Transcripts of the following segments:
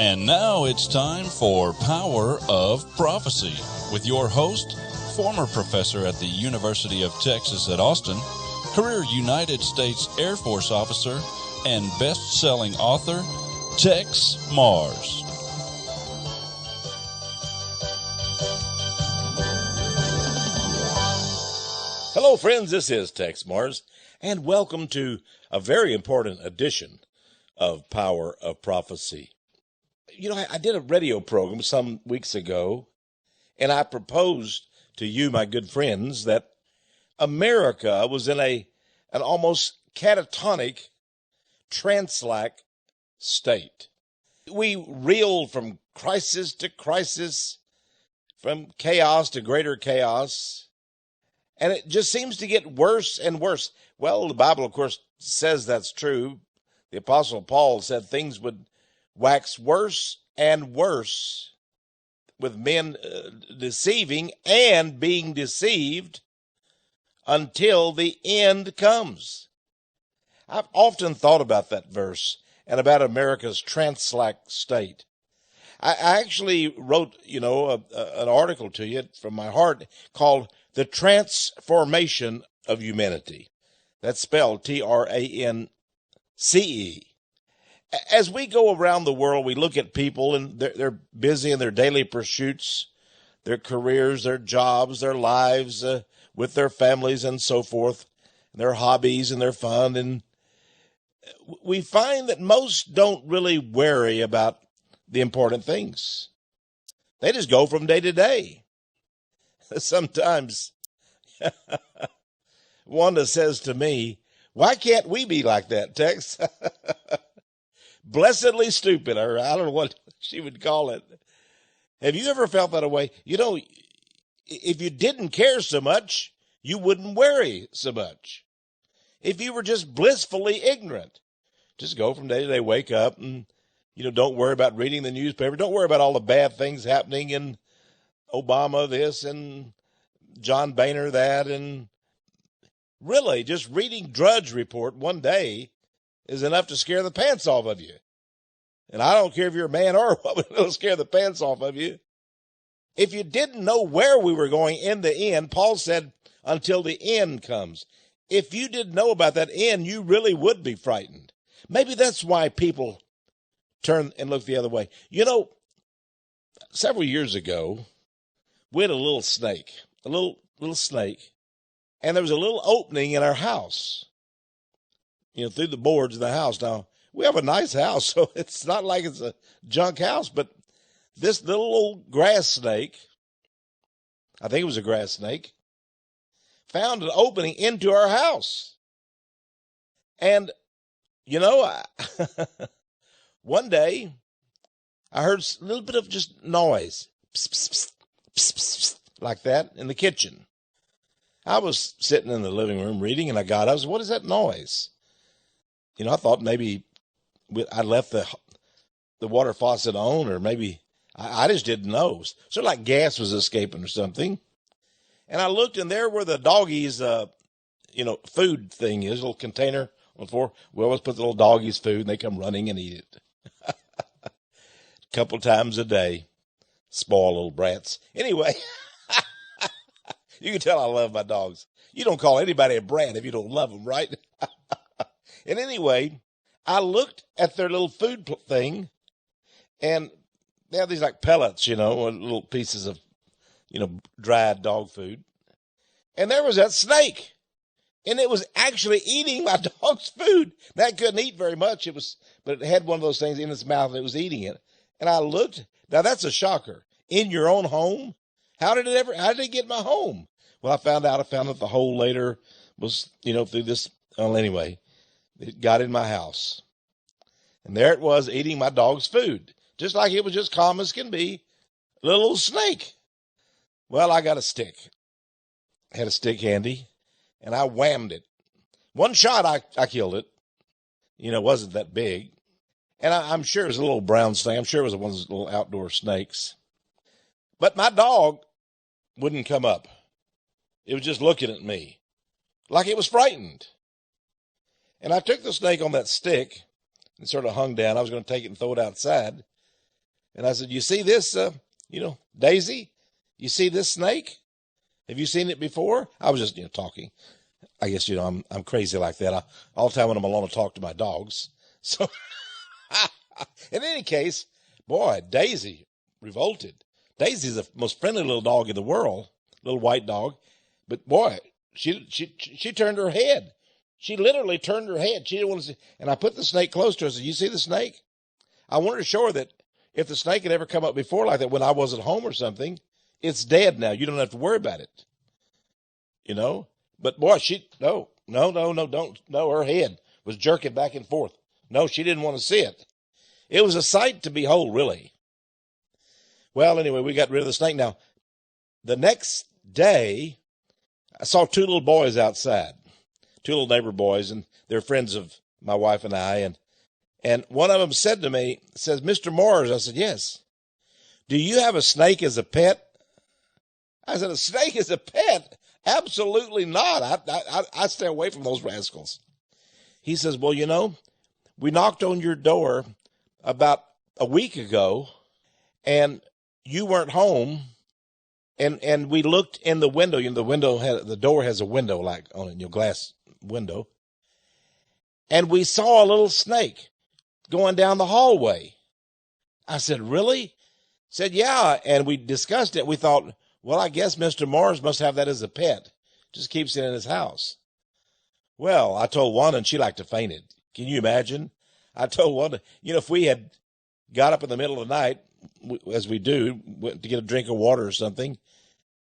And now it's time for Power of Prophecy with your host, former professor at the University of Texas at Austin, career United States Air Force officer, and best-selling author, Texe Mars. Hello, friends. This is Texe Mars, and welcome to a very important edition of Power of Prophecy. You know, I did a radio program some weeks ago, and I proposed to you, my good friends, that America was in an almost catatonic, trance-like state. We reeled from crisis to crisis, from chaos to greater chaos, and it just seems to get worse and worse. Well, the Bible, of course, says that's true. The Apostle Paul said things would wax worse and worse, with men deceiving and being deceived until the end comes. I've often thought about that verse and about America's trance-like state. I actually wrote, an article to you from my heart called The Transformation of Humanity. That's spelled Trance. As we go around the world, we look at people and they're busy in their daily pursuits, their careers, their jobs, their lives, with their families and so forth, their hobbies and their fun. And we find that most don't really worry about the important things. They just go from day to day. Sometimes Wanda says to me, "Why can't we be like that, Tex?" Blessedly stupid, or I don't know what she would call it. Have you ever felt that way? You know, if you didn't care so much, you wouldn't worry so much. If you were just blissfully ignorant, just go from day to day, wake up and, don't worry about reading the newspaper. Don't worry about all the bad things happening in Obama this and John Boehner that. And really, just reading Drudge Report one day is enough to scare the pants off of you. And I don't care if you're a man or a woman, it'll scare the pants off of you. If you didn't know where we were going in the end, Paul said, until the end comes. If you didn't know about that end, you really would be frightened. Maybe that's why people turn and look the other way. Several years ago, we had a little snake, a little snake, and there was a little opening in our house, through the boards of the house. Now, we have a nice house, so it's not like it's a junk house, but this little old grass snake, I think it was a grass snake, found an opening into our house. And, one day, I heard a little bit of just noise, pss, pss, pss, pss, pss, pss, like that in the kitchen. I was sitting in the living room reading, and I got up. I said, "What is that noise?" I thought maybe I left the water faucet on, or maybe I just didn't know. Sort of like gas was escaping or something. And I looked, and there where the doggies, food thing is, a little container on the floor. We always put the little doggies' food, and they come running and eat it. A couple times a day. Spoiled little brats. Anyway, you can tell I love my dogs. You don't call anybody a brat if you don't love them, right? And anyway, I looked at their little food thing, and they have these like pellets, little pieces of, dried dog food. And there was that snake, and it was actually eating my dog's food. That couldn't eat very much. But it had one of those things in its mouth, and it was eating it. And I looked. Now that's a shocker. In your own home? How did it get in my home? Well, I found out the hole later was, through this. Well, anyway, it got in my house. And there it was eating my dog's food. Just like it was just calm as can be. A little snake. Well, I got a stick. I had a stick handy. And I whammed it. One shot, I killed it. It wasn't that big. And I'm sure it was a little brown snake. I'm sure it was one of those little outdoor snakes. But my dog wouldn't come up. It was just looking at me like it was frightened. And I took the snake on that stick and sort of hung down. I was going to take it and throw it outside. And I said, you see this, Daisy? You see this snake? Have you seen it before? I was just, talking. I guess, I'm crazy like that. All the time when I'm alone, I talk to my dogs. So, in any case, boy, Daisy revolted. Daisy's the most friendly little dog in the world, little white dog. But boy, she turned her head. She literally turned her head. She didn't want to see. And I put the snake close to her. I said, you see the snake? I wanted to show her that if the snake had ever come up before like that when I wasn't home or something, it's dead now. You don't have to worry about it. But boy, no, don't. No, her head was jerking back and forth. No, she didn't want to see it. It was a sight to behold, really. Well, anyway, we got rid of the snake. Now, the next day, I saw two little boys outside, two little neighbor boys, and they're friends of my wife and I. And one of them said to me, says, Mr. Morris. I said, yes. Do you have a snake as a pet? I said, a snake as a pet? Absolutely not. I stay away from those rascals. He says, well, we knocked on your door about a week ago, and you weren't home, and we looked in the window. The door has a window like on it, glass window, and we saw a little snake going down the hallway. I said, really? Said, yeah, and we discussed it. We thought, well, I guess Mr. Morris must have that as a pet. Just keeps it in his house. Well, I told Wanda, and she like to fainted. Can you imagine? I told Wanda, if we had got up in the middle of the night, as we do, went to get a drink of water or something,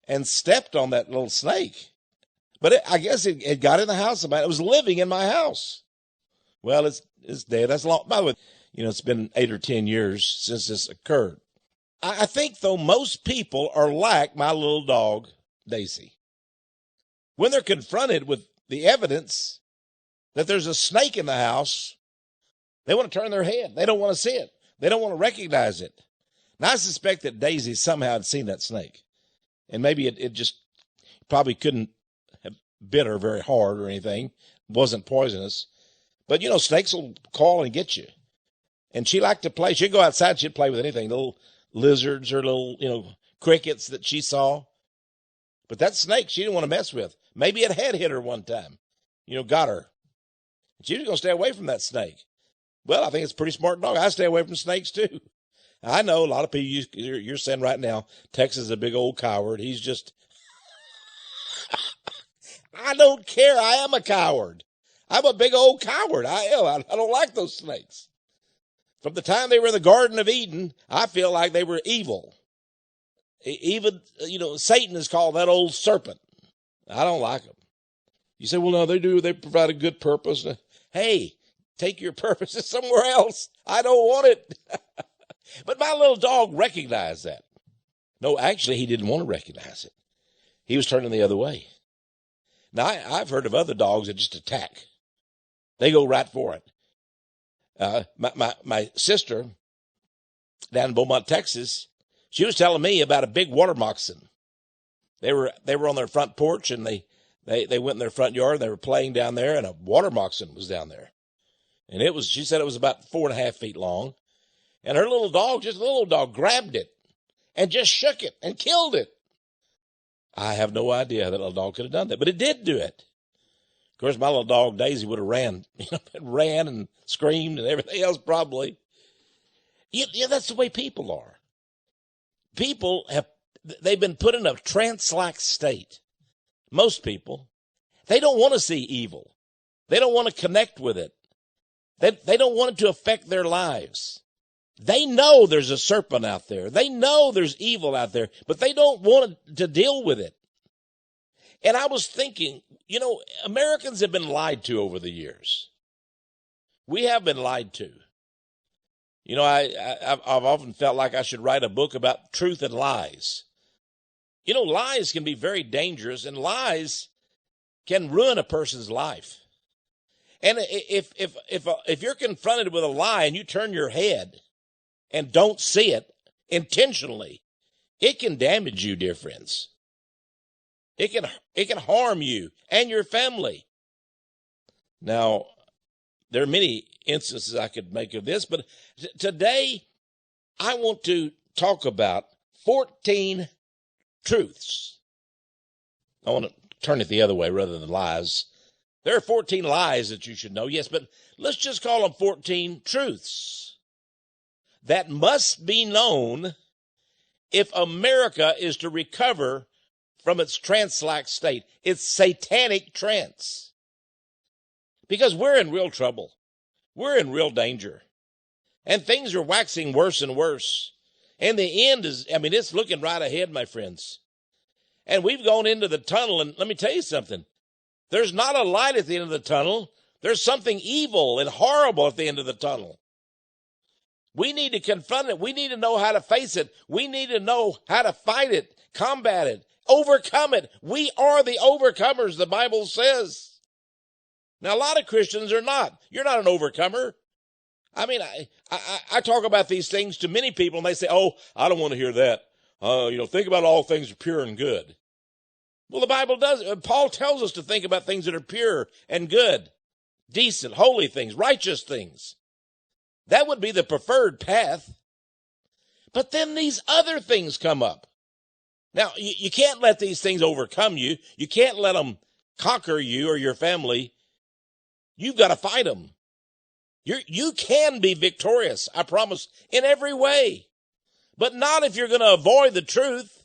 and stepped on that little snake. But I guess it got in the house. It was living in my house. Well, it's dead. That's long. By the way, it's been 8 or 10 years since this occurred. I think, though, most people are like my little dog, Daisy. When they're confronted with the evidence that there's a snake in the house, they want to turn their head. They don't want to see it. They don't want to recognize it. Now, I suspect that Daisy somehow had seen that snake. And maybe it just probably couldn't have bit her very hard or anything. It wasn't poisonous. But, snakes will call and get you. And she liked to play. She'd go outside. She'd play with anything, little lizards or little, crickets that she saw. But that snake, she didn't want to mess with. Maybe it had hit her one time, got her. She was going to stay away from that snake. Well, I think it's a pretty smart dog. I stay away from snakes, too. I know a lot of people, you're saying right now, Texe is a big old coward. He's just, I don't care. I am a coward. I'm a big old coward. I am. I don't like those snakes. From the time they were in the Garden of Eden, I feel like they were evil. Even, Satan is called that old serpent. I don't like them. You say, well, no, they do. They provide a good purpose. Hey, take your purposes somewhere else. I don't want it. But my little dog recognized that. No, actually, he didn't want to recognize it. He was turning the other way. Now, I've heard of other dogs that just attack. They go right for it. My sister down in Beaumont, Texas, she was telling me about a big water moccasin. They were on their front porch, and they went in their front yard, and they were playing down there, and a water moccasin was down there. And she said it was about 4.5 feet long. And her little dog, grabbed it and just shook it and killed it. I have no idea how that little dog could have done that, but it did do it. Of course, my little dog, Daisy, would have ran and screamed and everything else probably. Yeah, that's the way people are. People they've been put in a trance-like state. Most people, they don't want to see evil. They don't want to connect with it. They don't want it to affect their lives. They know there's a serpent out there. They know there's evil out there, but they don't want to deal with it. And I was thinking, Americans have been lied to over the years. We have been lied to. I've often felt like I should write a book about truth and lies. Lies can be very dangerous, and lies can ruin a person's life. And if you're confronted with a lie and you turn your head and don't see it intentionally, it can damage you, dear friends. It can harm you and your family. Now, there are many instances I could make of this, but today I want to talk about 14 truths. I want to turn it the other way rather than lies. There are 14 lies that you should know, yes, but let's just call them 14 truths that must be known if America is to recover from its trance-like state, its satanic trance. Because we're in real trouble. We're in real danger. And things are waxing worse and worse. And the end is, it's looking right ahead, my friends. And we've gone into the tunnel, and let me tell you something. There's not a light at the end of the tunnel. There's something evil and horrible at the end of the tunnel. We need to confront it. We need to know how to face it. We need to know how to fight it, combat it, overcome it. We are the overcomers, the Bible says. Now, a lot of Christians are not. You're not an overcomer. I talk about these things to many people, and they say, oh, I don't want to hear that. Think about all things are pure and good. Well, the Bible does. Paul tells us to think about things that are pure and good, decent, holy things, righteous things. That would be the preferred path. But then these other things come up. Now, you can't let these things overcome you. You can't let them conquer you or your family. You've got to fight them. You can be victorious, I promise, in every way. But not if you're going to avoid the truth.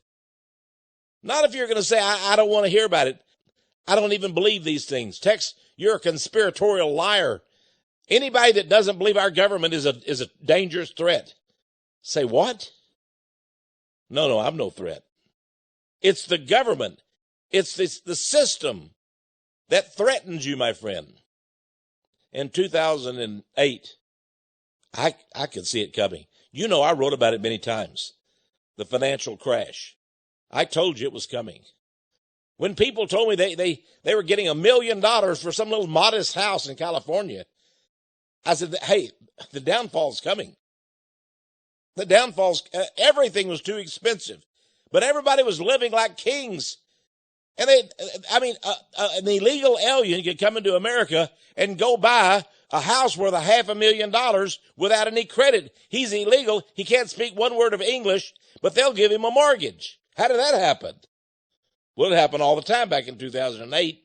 Not if you're going to say, I don't want to hear about it. I don't even believe these things. Texe, you're a conspiratorial liar. Anybody that doesn't believe our government is a dangerous threat. Say what? No, I'm no threat. It's the government. It's the system that threatens you, my friend. In 2008, I could see it coming. I wrote about it many times. The financial crash. I told you it was coming. When people told me they were getting $1 million for some little modest house in California, I said, hey, the downfall's coming. The downfall's, everything was too expensive. But everybody was living like kings. And an illegal alien could come into America and go buy a house worth $500,000 without any credit. He's illegal. He can't speak one word of English, but they'll give him a mortgage. How did that happen? Well, it happened all the time back in 2008,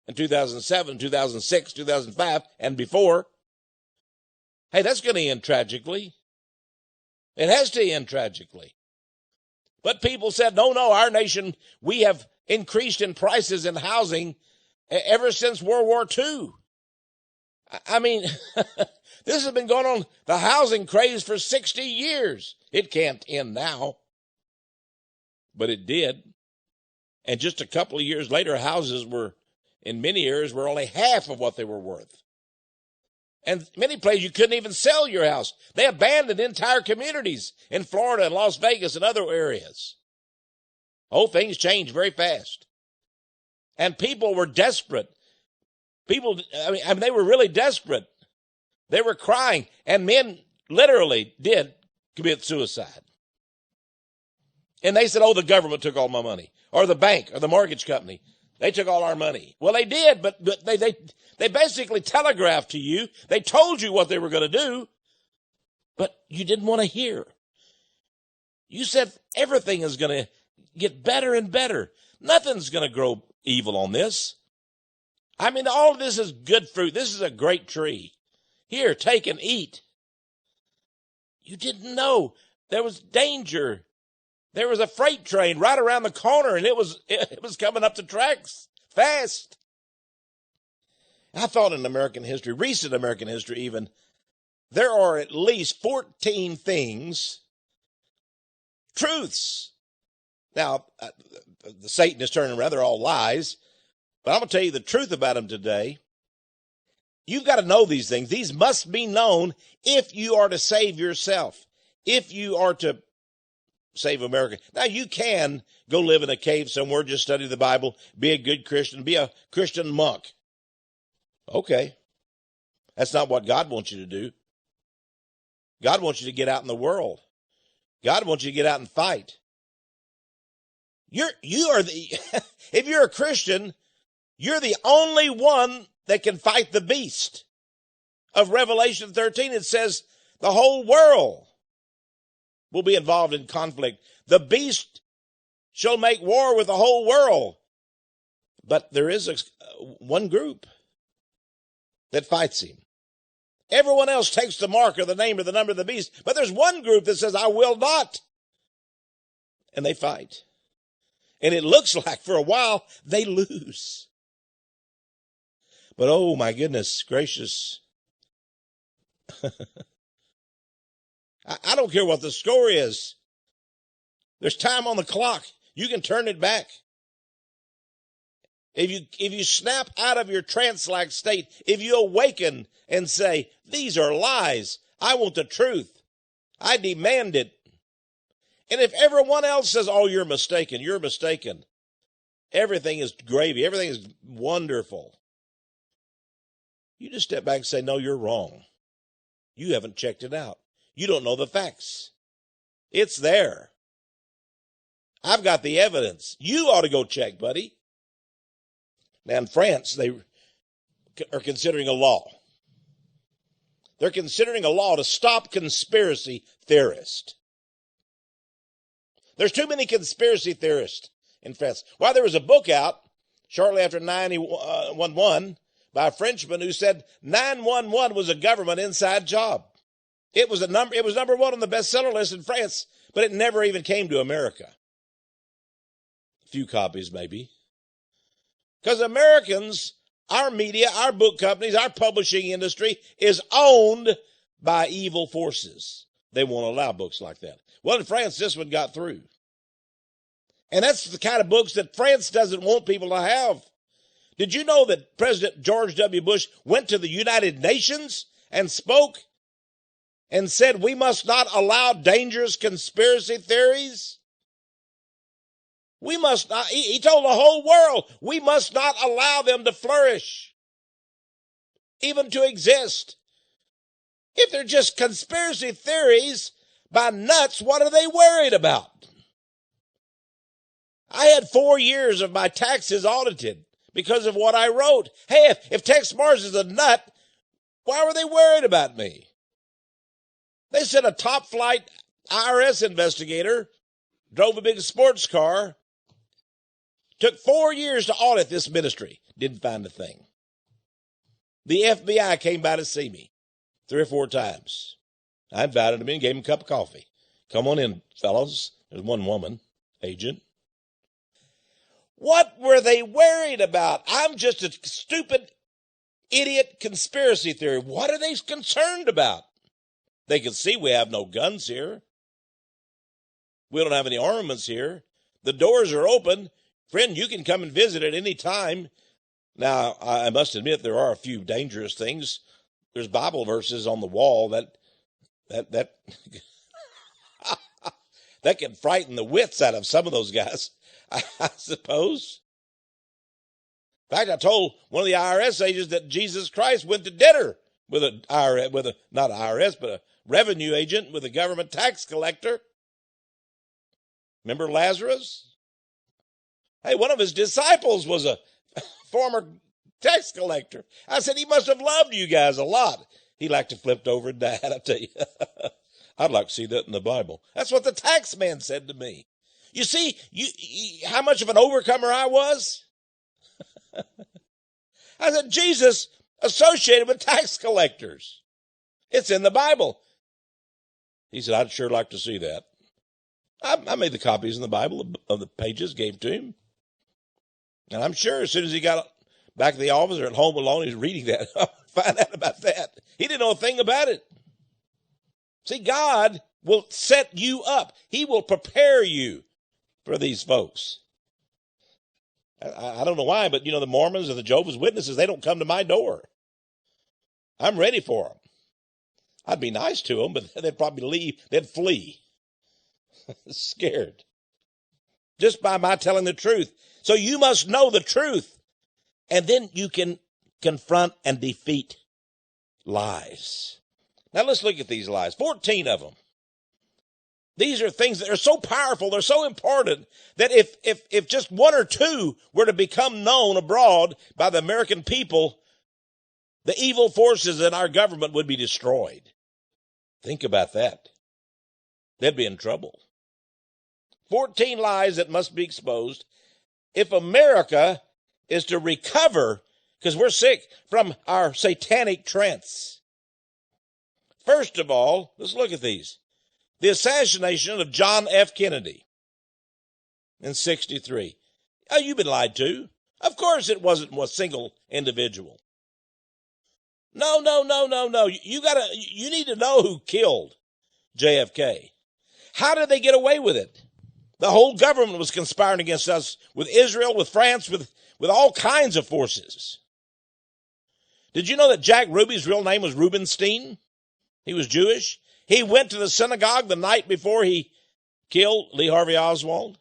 and 2007, 2006, 2005, and before. Hey, that's going to end tragically. It has to end tragically. But people said, no, our nation, we have increased in prices in housing ever since World War II. This has been going on, the housing craze, for 60 years. It can't end now. But it did. And just a couple of years later, houses in many areas, were only half of what they were worth. And many places, you couldn't even sell your house. They abandoned entire communities in Florida and Las Vegas and other areas. Things changed very fast. And people were desperate. They were really desperate. They were crying. And men literally did commit suicide. And they said, the government took all my money. Or the bank, or the mortgage company. They took all our money. Well, they did, but they basically telegraphed to you. They told you what they were going to do, but you didn't want to hear. You said everything is going to get better and better. Nothing's going to grow evil on this. All of this is good fruit. This is a great tree. Here, take and eat. You didn't know there was danger. There was a freight train right around the corner, and it was coming up the tracks fast. I thought in American history, recent American history even, there are at least 14 things, truths. Now, the Satanists turning around, they're all lies, but I'm going to tell you the truth about them today. You've got to know these things. These must be known if you are to save yourself, if you are to save America. Now, you can go live in a cave somewhere, just study the Bible, be a good Christian, be a Christian monk. Okay. That's not what God wants you to do. God wants you to get out in the world. God wants you to get out and fight. You are if you're a Christian, you're the only one that can fight the beast. Of Revelation 13, it says the whole world will be involved in conflict. The beast shall make war with the whole world. But there is one group that fights him. Everyone else takes the mark or the name or the number of the beast. But there's one group that says, I will not. And they fight. And it looks like for a while they lose. But oh my goodness gracious. I don't care what the score is. There's time on the clock. You can turn it back. If you snap out of your trance-like state, if you awaken and say, these are lies, I want the truth, I demand it. And if everyone else says, oh, you're mistaken, everything is gravy, everything is wonderful, you just step back and say, no, you're wrong. You haven't checked it out. You don't know the facts. It's there. I've got the evidence. You ought to go check, buddy. Now, in France, they are considering a law. They're considering a law to stop conspiracy theorists. There's too many conspiracy theorists in France. Why, there was a book out shortly after 9/11 by a Frenchman who said 911 was a government inside job. It was number one on the bestseller list in France, but it never even came to America. A few copies, maybe. Because Americans, our media, our book companies, our publishing industry is owned by evil forces. They won't allow books like that. Well, in France, this one got through. And that's the kind of books that France doesn't want people to have. Did you know that President George W. Bush went to the United Nations and spoke and said we must not allow dangerous conspiracy theories? We must not, he told the whole world, we must not allow them to flourish, even to exist. If they're just conspiracy theories by nuts, what are they worried about? I had 4 years of my taxes audited because of what I wrote. Hey, if Tex Mars is a nut, why were they worried about me? They said a top flight IRS investigator drove a big sports car, took 4 years to audit this ministry, didn't find a thing. The FBI came by to see me 3 or 4 times. I invited them in, gave them a cup of coffee. Come on in, fellows. There's one woman, agent. What were they worried about? I'm just a stupid, idiot conspiracy theory. What are they concerned about? They can see we have no guns here. We don't have any armaments here. The doors are open. Friend, you can come and visit at any time. Now, I must admit there are a few dangerous things. There's Bible verses on the wall that that can frighten the wits out of some of those guys, I suppose. In fact, I told one of the IRS agents that Jesus Christ went to dinner with not an IRS, but a revenue agent with a government tax collector. Remember Lazarus? Hey, one of his disciples was a former tax collector. I said, he must have loved you guys a lot. He like to flipped over and died, I tell you. I'd like to see that in the Bible. That's what the tax man said to me. You see, how much of an overcomer I was? I said, Jesus associated with tax collectors. It's in the Bible. He said, I'd sure like to see that. I made the copies in the Bible of the pages, gave to him. And I'm sure as soon as he got back to the office or at home alone, he's reading that. Find out about that. He didn't know a thing about it. See, God will set you up. He will prepare you for these folks. I don't know why, but the Mormons and the Jehovah's Witnesses, they don't come to my door. I'm ready for them. I'd be nice to them, but they'd probably leave. They'd flee. Scared. Just by my telling the truth. So you must know the truth. And then you can confront and defeat lies. Now let's look at these lies. 14 of them. These are things that are so powerful, they're so important, that if just 1 or 2 were to become known abroad by the American people, the evil forces in our government would be destroyed. Think about that. they'd be in trouble. 14 lies that must be exposed if America is to recover, because we're sick, from our satanic trance. First of all, let's look at these. The assassination of John F. Kennedy in 1963. Oh, you've been lied to. Of course it wasn't a single individual. No. You need to know who killed JFK. How did they get away with it? The whole government was conspiring against us, with Israel, with France, with all kinds of forces. Did you know that Jack Ruby's real name was Rubenstein? He was Jewish. He went to the synagogue the night before he killed Lee Harvey Oswald.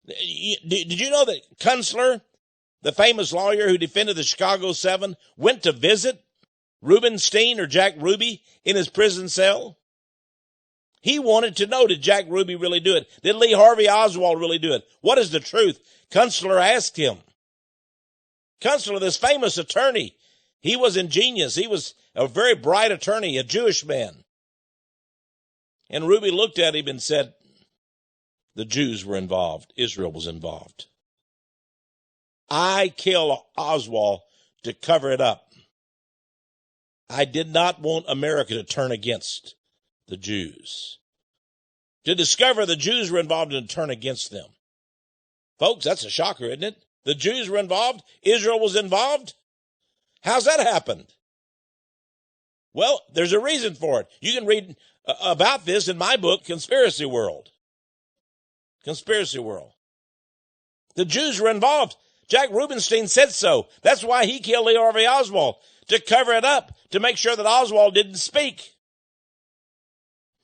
Did you know that Kunstler, the famous lawyer who defended the Chicago 7, went to visit Rubenstein or Jack Ruby in his prison cell? He wanted to know, did Jack Ruby really do it? Did Lee Harvey Oswald really do it? What is the truth? Kunstler asked him. Kunstler, this famous attorney, he was ingenious. He was a very bright attorney, a Jewish man. And Ruby looked at him and said, the Jews were involved. Israel was involved. I killed Oswald to cover it up. I did not want America to turn against the Jews. To discover the Jews were involved and turn against them. Folks, that's a shocker, isn't it? The Jews were involved. Israel was involved. How's that happened? Well, there's a reason for it. You can read about this in my book, Conspiracy World. Conspiracy World. The Jews were involved. Jack Rubenstein said so. That's why he killed Lee Harvey Oswald, to cover it up, to make sure that Oswald didn't speak.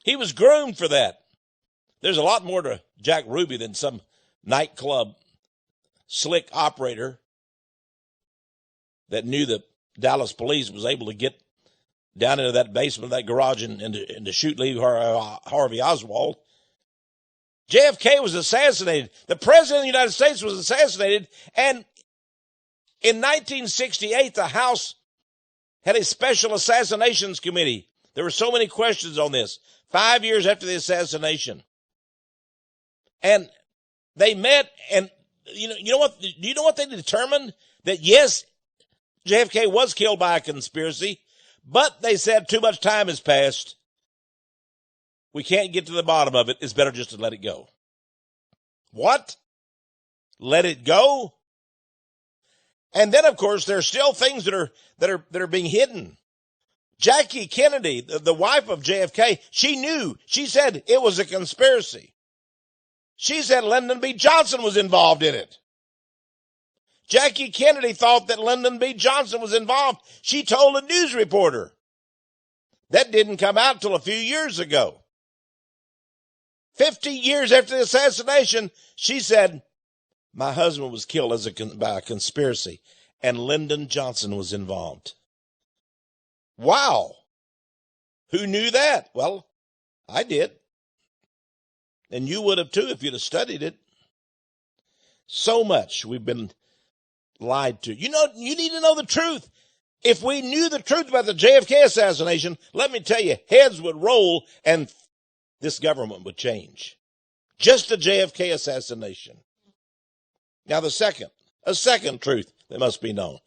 He was groomed for that. There's a lot more to Jack Ruby than some nightclub slick operator that knew the Dallas police was able to get down into that basement of that garage and to shoot Lee Harvey Oswald. JFK was assassinated. The President of the United States was assassinated. And in 1968, the House had a special assassinations committee. There were so many questions on this. 5 years after the assassination. And they met, and you know what? Do you know what they determined? That yes, JFK was killed by a conspiracy, but they said too much time has passed. We can't get to the bottom of it. It's better just to let it go. What? Let it go? And then, of course, there are still things that are being hidden. Jackie Kennedy, the wife of JFK, she knew. She said it was a conspiracy. She said Lyndon B. Johnson was involved in it. Jackie Kennedy thought that Lyndon B. Johnson was involved. She told a news reporter. That didn't come out till a few years ago. 50 years after the assassination, she said, my husband was killed by a conspiracy, and Lyndon Johnson was involved. Wow. Who knew that? Well, I did. And you would have too if you'd have studied it. So much we've been lied to. You need to know the truth. If we knew the truth about the JFK assassination, let me tell you, heads would roll and this government would change. Just the JFK assassination. Now a second truth that must be known.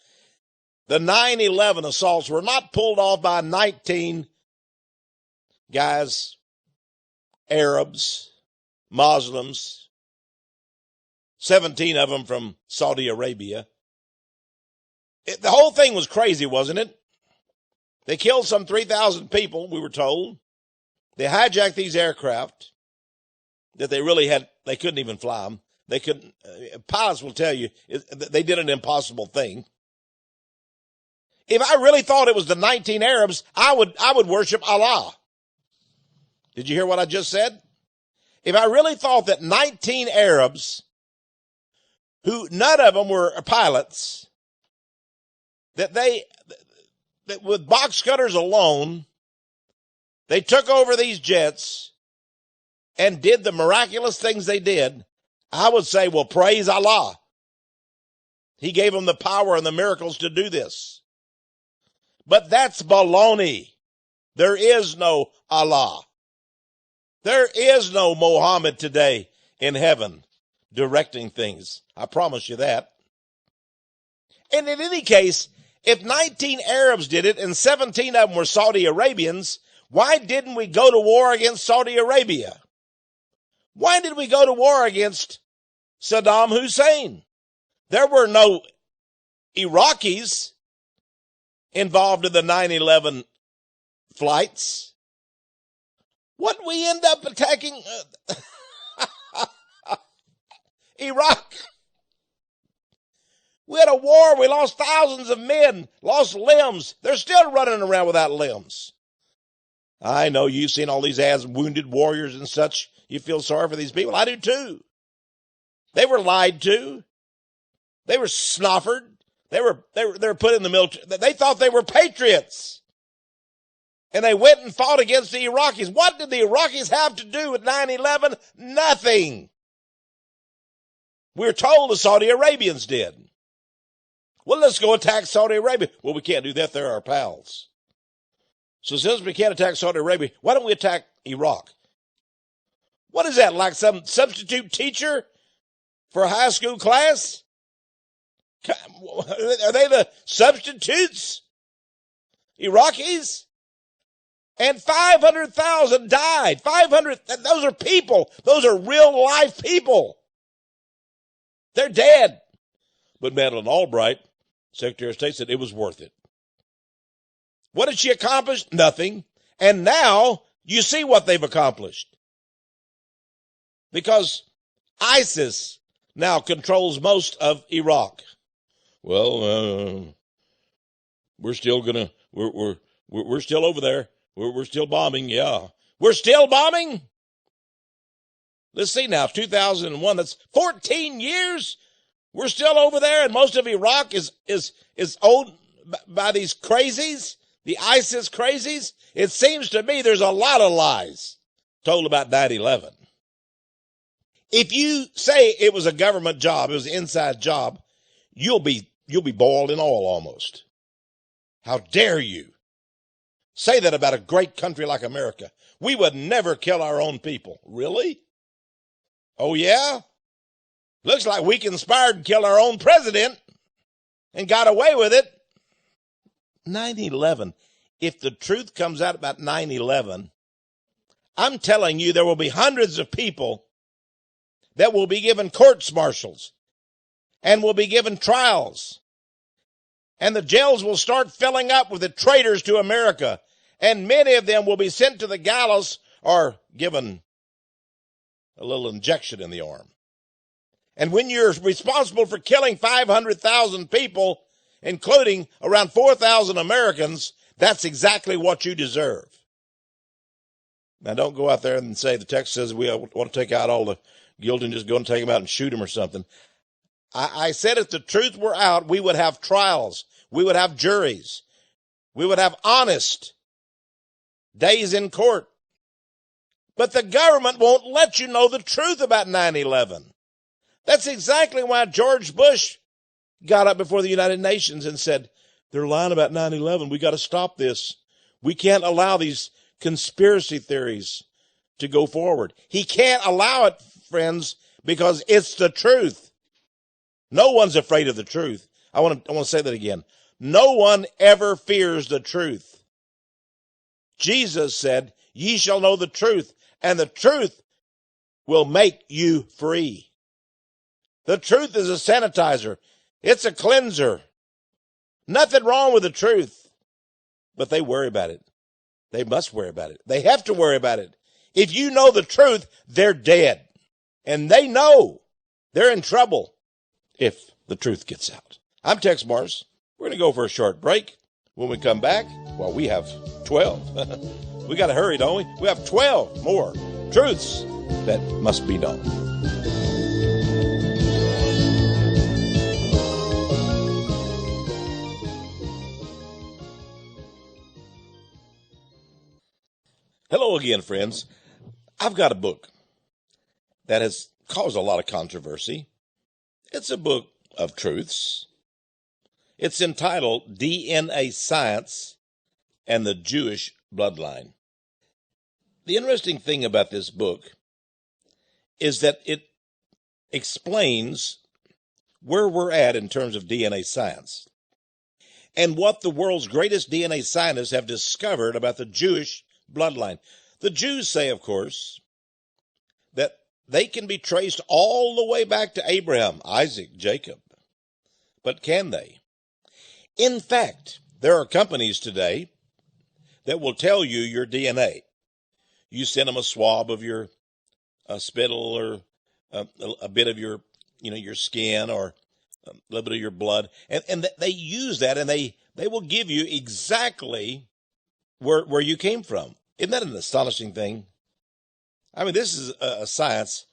The 9/11 assaults were not pulled off by 19 guys, Arabs, Muslims, 17 of them from Saudi Arabia. The whole thing was crazy, wasn't it? They killed some 3,000 people, we were told. They hijacked these aircraft that they couldn't even fly them. They couldn't, pilots will tell you, they did an impossible thing. If I really thought it was the 19 Arabs, I would worship Allah. Did you hear what I just said? If I really thought that 19 Arabs, who none of them were pilots, that with box cutters alone, they took over these jets and did the miraculous things they did, I would say, well, praise Allah. He gave them the power and the miracles to do this. But that's baloney. There is no Allah. There is no Mohammed today in heaven directing things. I promise you that. And in any case, if 19 Arabs did it and 17 of them were Saudi Arabians, why didn't we go to war against Saudi Arabia? Why did we go to war against Saddam Hussein? There were no Iraqis involved in the 9/11 flights. What did we end up attacking? Iraq. We had a war. We lost thousands of men, lost limbs. They're still running around without limbs. I know you've seen all these ads, wounded warriors and such. You feel sorry for these people. I do too. They were lied to. They were snoffered. They were put in the military. They thought they were patriots. And they went and fought against the Iraqis. What did the Iraqis have to do with 9/11? Nothing. We're told the Saudi Arabians did. Well, let's go attack Saudi Arabia. Well, we can't do that. They're our pals. So since we can't attack Saudi Arabia, why don't we attack Iraq? What is that, like some substitute teacher for a high school class? Are they the substitutes? Iraqis? And 500,000 died. 500, those are people. Those are real life people. They're dead. But Madeleine Albright, Secretary of State, said it was worth it. What did she accomplish? Nothing. And now you see what they've accomplished. Because ISIS now controls most of Iraq. Well, we're still we're still over there. We're still bombing. Yeah. We're still bombing? Let's see now, 2001, that's 14 years. We're still over there, and most of Iraq is owned by these crazies, the ISIS crazies. It seems to me there's a lot of lies told about 9/11. If you say it was a government job, it was an inside job, you'll be boiled in oil almost. How dare you say that about a great country like America? We would never kill our own people. Really? Oh, yeah? Looks like we conspired to kill our own president and got away with it. 9/11. If the truth comes out about 9/11, I'm telling you there will be hundreds of people that will be given courts-martials and will be given trials. And the jails will start filling up with the traitors to America. And many of them will be sent to the gallows or given a little injection in the arm. And when you're responsible for killing 500,000 people, including around 4,000 Americans, that's exactly what you deserve. Now, don't go out there and say the text says we want to take out all the guilty and just go and take them out and shoot them or something. I said if the truth were out, we would have trials. We would have juries. We would have honest days in court. But the government won't let you know the truth about 9/11. That's exactly why George Bush got up before the United Nations and said, they're lying about 9/11. We got to stop this. We can't allow these conspiracy theories to go forward. He can't allow it, friends, because it's the truth. No one's afraid of the truth. I want to say that again. No one ever fears the truth. Jesus said, ye shall know the truth, and the truth will make you free. The truth is a sanitizer. It's a cleanser. Nothing wrong with the truth. But they worry about it. They must worry about it. They have to worry about it. If you know the truth, they're dead. And they know they're in trouble if the truth gets out. I'm Tex Mars. We're going to go for a short break. When we come back, well, we have 12. We got to hurry, don't we? We have 12 more truths that must be known. Hello again, friends. I've got a book that has caused a lot of controversy. It's a book of truths. It's entitled DNA Science and the Jewish Bloodline. The interesting thing about this book is that it explains where we're at in terms of DNA science and what the world's greatest DNA scientists have discovered about the Jewish bloodline. The Jews say, of course, that they can be traced all the way back to Abraham, Isaac, Jacob. But can they? In fact, there are companies today that will tell you your DNA. You send them a swab of your spittle or a bit of your, your skin or a little bit of your blood. And they use that, and they will give you exactly where you came from. Isn't that an astonishing thing? I mean, this is a science.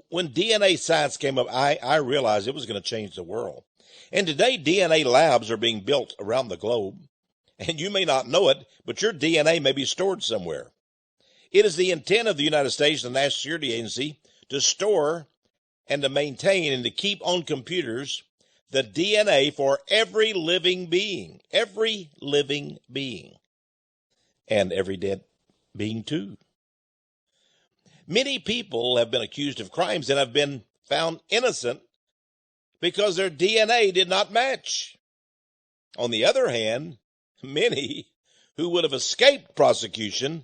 When DNA science came up, I realized it was going to change the world. And today, DNA labs are being built around the globe. And you may not know it, but your DNA may be stored somewhere. It is the intent of the United States and the National Security Agency to store and to maintain and to keep on computers the DNA for every living being, and every dead being too. Many people have been accused of crimes and have been found innocent because their DNA did not match. On the other hand, many who would have escaped prosecution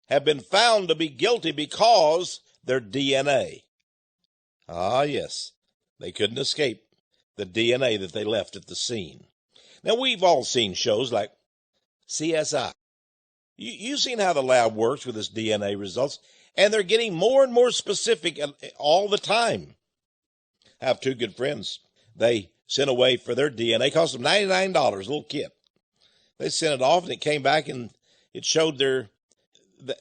have been found to be guilty because their DNA. Ah, yes, they couldn't escape the DNA that they left at the scene. Now, we've all seen shows like CSI. You've seen how the lab works with its DNA results, and they're getting more and more specific all the time. I have two good friends. They sent away for their DNA. It cost them $99, a little kit. They sent it off, and it came back, and it showed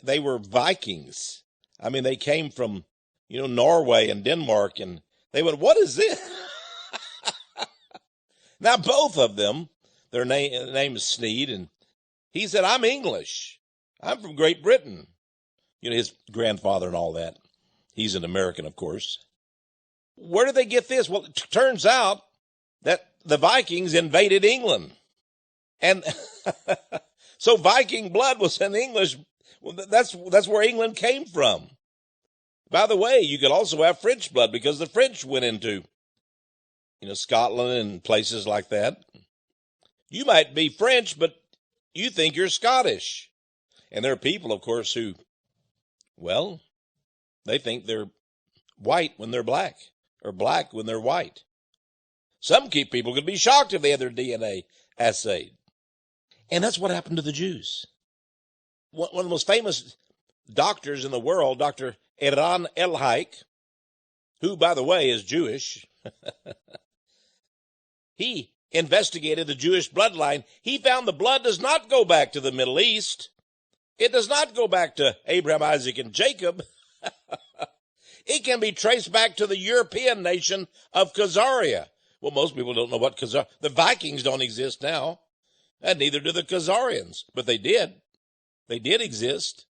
they were Vikings. I mean, they came from, Norway and Denmark, and they went, what is this? Now, both of them, their name is Sneed, and he said, I'm English. I'm from Great Britain. His grandfather and all that. He's an American, of course. Where did they get this? Well, it turns out that the Vikings invaded England. And so Viking blood was in English. Well, that's where England came from. By the way, you could also have French blood because the French went into, Scotland and places like that. You might be French, but you think you're Scottish. And there are people, of course, who, they think they're white when they're black or black when they're white. Some people could be shocked if they had their DNA assayed. And that's what happened to the Jews. One of the most famous doctors in the world, Dr. Eran Elhaik, who, by the way, is Jewish, he investigated the Jewish bloodline. He found the blood does not go back to the Middle East. It does not go back to Abraham, Isaac, and Jacob. It can be traced back to the European nation of Khazaria. Well, most people don't know what Khazaria. The Vikings don't exist now, and neither do the Khazarians, but they did. They did exist.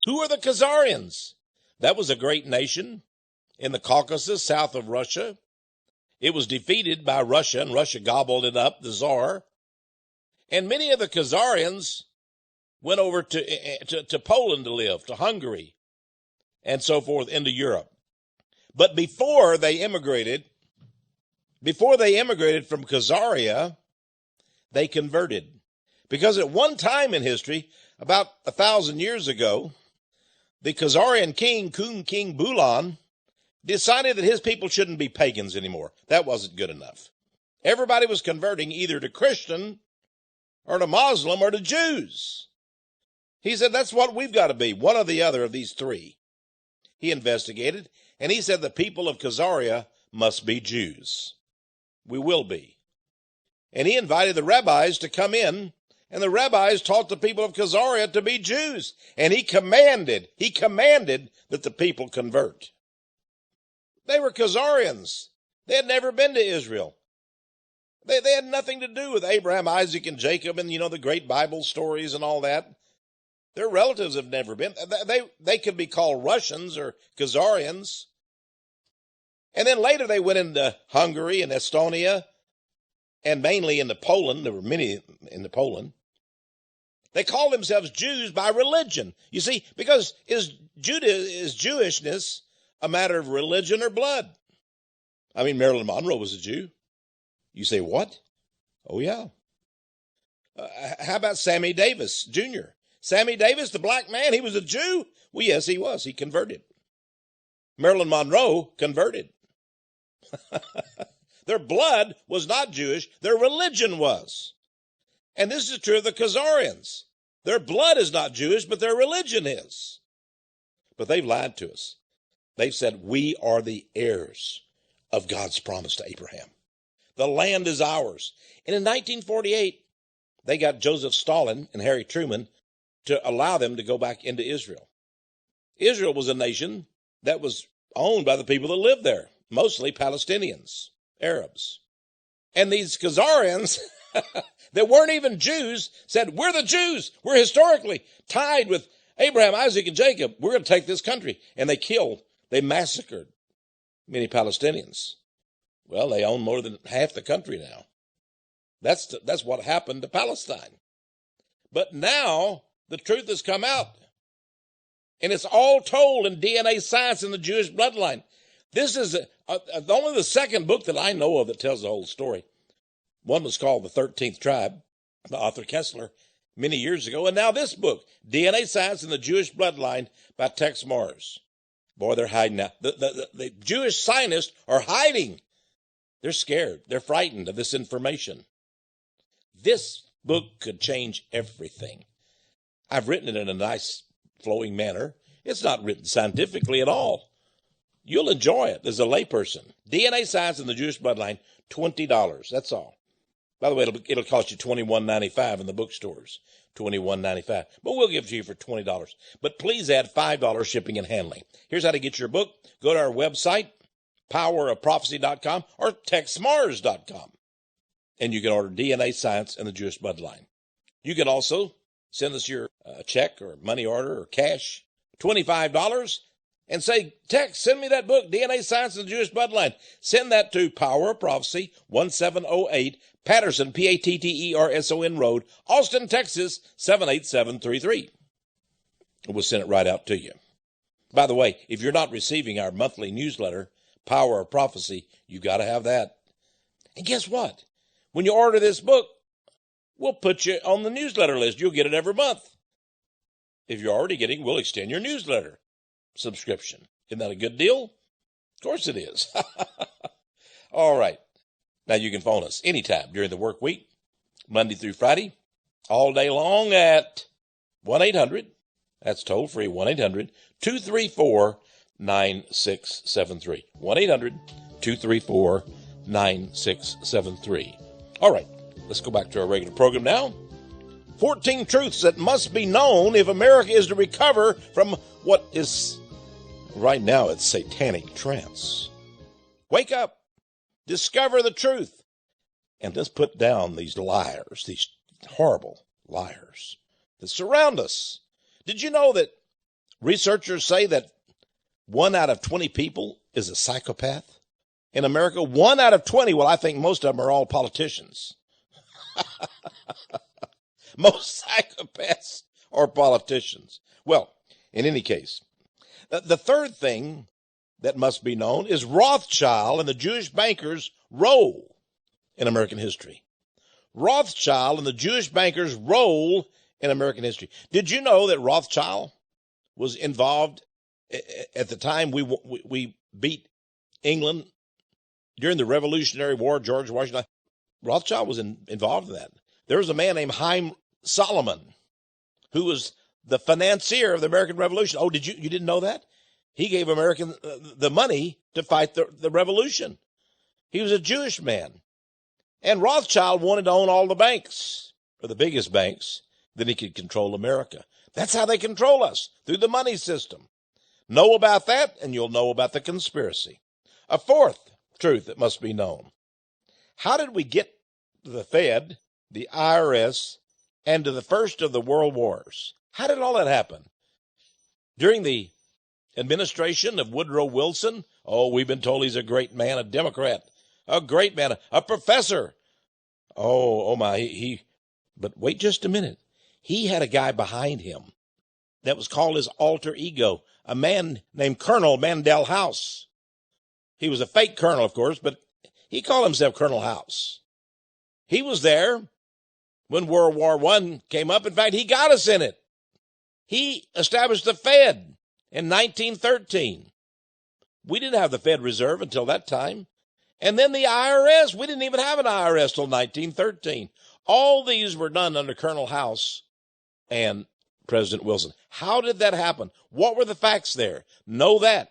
Who are the Khazarians? That was a great nation in the Caucasus, south of Russia. It was defeated by Russia, and Russia gobbled it up, the Tsar. And many of the Khazarians went over to Poland to live, to Hungary, and so forth, into Europe. But before they immigrated from Khazaria, they converted. Because at one time in history, about 1,000 years ago, the Khazarian king, King Bulan, decided that his people shouldn't be pagans anymore. That wasn't good enough. Everybody was converting either to Christian or to Muslim or to Jews. He said, that's what we've got to be, one or the other of these three. He investigated, and he said the people of Khazaria must be Jews. We will be. And he invited the rabbis to come in, and the rabbis taught the people of Khazaria to be Jews. And he commanded that the people convert. They were Khazarians. They had never been to Israel. They had nothing to do with Abraham, Isaac, and Jacob and, the great Bible stories and all that. Their relatives have never been. They could be called Russians or Khazarians. And then later they went into Hungary and Estonia and mainly into Poland. There were many into Poland. They call themselves Jews by religion. You see, because is Jewishness a matter of religion or blood? I mean, Marilyn Monroe was a Jew. You say, what? Oh, yeah. How about Sammy Davis Jr.? Sammy Davis, the black man, he was a Jew? Well, yes, he was. He converted. Marilyn Monroe converted. Their blood was not Jewish. Their religion was. And this is true of the Khazarians. Their blood is not Jewish, but their religion is. But they've lied to us. They've said, we are the heirs of God's promise to Abraham. The land is ours. And in 1948, they got Joseph Stalin and Harry Truman to allow them to go back into Israel. Israel was a nation that was owned by the people that lived there, mostly Palestinians, Arabs. And these Khazarians that weren't even Jews said, we're the Jews. We're historically tied with Abraham, Isaac, and Jacob. We're going to take this country. And they massacred many Palestinians. Well, they own more than half the country now. That's what happened to Palestine. But now the truth has come out. And it's all told in DNA Science in the Jewish Bloodline. This is only the second book that I know of that tells the whole story. One was called The 13th Tribe by Arthur Kessler many years ago. And now this book, DNA Science in the Jewish Bloodline by Texe Mars. Boy, they're hiding now. The Jewish scientists are hiding. They're scared. They're frightened of this information. This book could change everything. I've written it in a nice flowing manner. It's not written scientifically at all. You'll enjoy it as a layperson. DNA Science in the Jewish Bloodline, $20. That's all. By the way, it'll cost you $21.95 in the bookstores, $21.95. But we'll give it to you for $20. But please add $5 shipping and handling. Here's how to get your book. Go to our website, powerofprophecy.com or texmars.com. And you can order DNA Science and the Jewish Bloodline. You can also send us your check or money order or cash, $25, and say, Texe, send me that book, DNA Science and the Jewish Bloodline. Send that to Power of Prophecy, 1708 Patterson, Patterson Road, Austin, Texas, 78733. We'll send it right out to you. By the way, if you're not receiving our monthly newsletter, Power of Prophecy, you got to have that. And guess what? When you order this book, we'll put you on the newsletter list. You'll get it every month. If you're already getting, we'll extend your newsletter subscription. Isn't that a good deal? Of course it is. All right. Now you can phone us anytime during the work week, Monday through Friday, all day long at 1-800. That's toll free, 1-800-234-9673. 1-800-234-9673. All right. Let's go back to our regular program now. 14 truths that must be known if America is to recover from what is, right now, it's satanic trance. Wake up. Discover the truth. And let's put down these liars, these horrible liars that surround us. Did you know that researchers say that 1 out of 20 people is a psychopath in America? 1 out of 20. Well, I think most of them are all politicians. Most psychopaths are politicians. Well, in any case, the third thing that must be known is Rothschild and the Jewish bankers' role in American history. Rothschild and the Jewish bankers' role in American history. Did you know that Rothschild was involved at the time we beat England during the Revolutionary War? George Washington, Rothschild was involved in that. There was a man named Haim Solomon who was the financier of the American Revolution. Oh, you didn't know that? He gave American the money to fight the revolution. He was a Jewish man. And Rothschild wanted to own all the banks, or the biggest banks, then he could control America. That's how they control us, through the money system. Know about that, and you'll know about the conspiracy. A fourth truth that must be known. How did we get to the Fed, the IRS, and to the first of the world wars? How did all that happen? During the administration of Woodrow Wilson, we've been told he's a great man, a Democrat, a great man, a professor. Oh my, but wait just a minute. he had a guy behind him that was called his alter ego, a man named Colonel Mandel House. He was a fake colonel, of course, but he called himself Colonel House. He was there when World War I came up. In fact, he got us in it. He established the Fed in 1913. We didn't have the Fed Reserve until that time. And then the IRS. We didn't even have an IRS till 1913. All these were done under Colonel House and President Wilson. How did that happen? What were the facts there? Know that,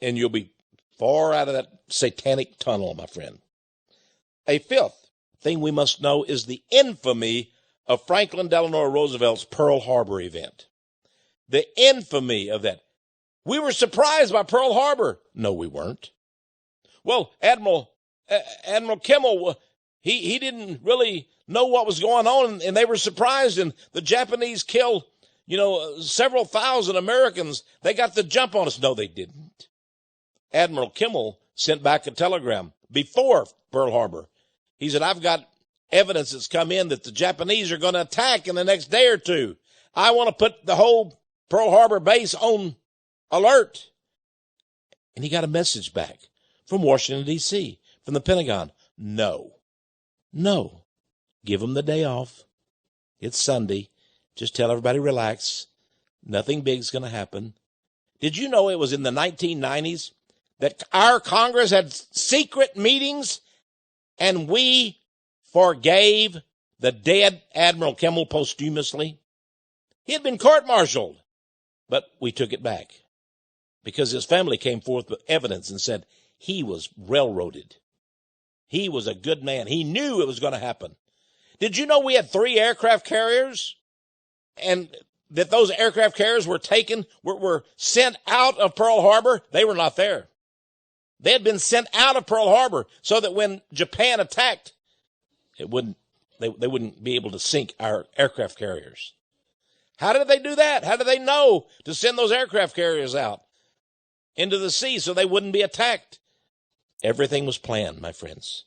and you'll be far out of that satanic tunnel, my friend. A fifth thing we must know is the infamy of Franklin Delano Roosevelt's Pearl Harbor event. The infamy of that. We were surprised by Pearl Harbor. No, we weren't. Well, Admiral Kimmel, he didn't really know what was going on, and they were surprised, and the Japanese killed, several thousand Americans. They got the jump on us. No, they didn't. Admiral Kimmel sent back a telegram before Pearl Harbor. He said, I've got evidence that's come in that the Japanese are going to attack in the next day or two. I want to put the whole Pearl Harbor base on alert. And he got a message back from Washington, D.C., from the Pentagon. No. Give them the day off. It's Sunday. Just tell everybody relax. Nothing big's going to happen. Did you know it was in the 1990s that our Congress had secret meetings and we forgave the dead Admiral Kimmel posthumously? He had been court-martialed, but we took it back because his family came forth with evidence and said he was railroaded. He was a good man. He knew it was going to happen. Did you know we had 3 aircraft carriers and that those aircraft carriers were were sent out of Pearl Harbor? They were not there. They had been sent out of Pearl Harbor so that when Japan attacked, they wouldn't be able to sink our aircraft carriers. How did they do that? How did they know to send those aircraft carriers out into the sea so they wouldn't be attacked? Everything was planned, my friends.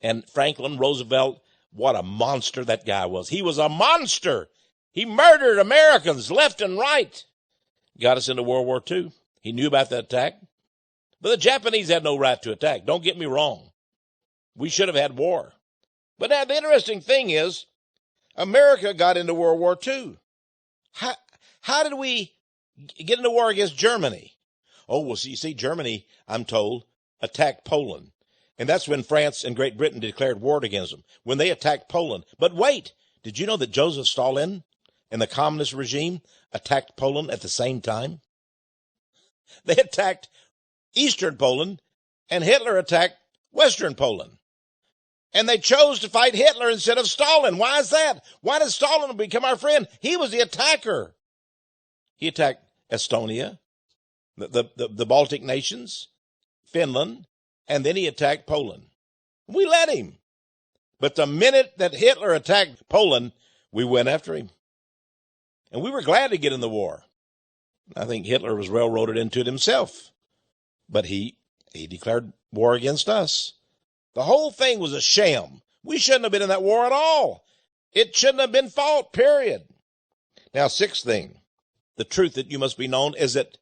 And Franklin Roosevelt, what a monster that guy was. He was a monster. He murdered Americans left and right. Got us into World War II. He knew about the attack. But the Japanese had no right to attack. Don't get me wrong. We should have had war. But now the interesting thing is, America got into World War II. How did we get into war against Germany? Oh, well, you see, Germany, I'm told, attacked Poland. And that's when France and Great Britain declared war against them, when they attacked Poland. But wait, did you know that Joseph Stalin and the communist regime attacked Poland at the same time? They attacked Eastern Poland, and Hitler attacked Western Poland. And they chose to fight Hitler instead of Stalin. Why is that? Why did Stalin become our friend? He was the attacker. He attacked Estonia, the Baltic nations, Finland, and then he attacked Poland. We let him. But the minute that Hitler attacked Poland, we went after him. And we were glad to get in the war. I think Hitler was railroaded into it himself. But he declared war against us. The whole thing was a sham. We shouldn't have been in that war at all. It shouldn't have been fought, period. Now, sixth thing, the truth that you must be known is that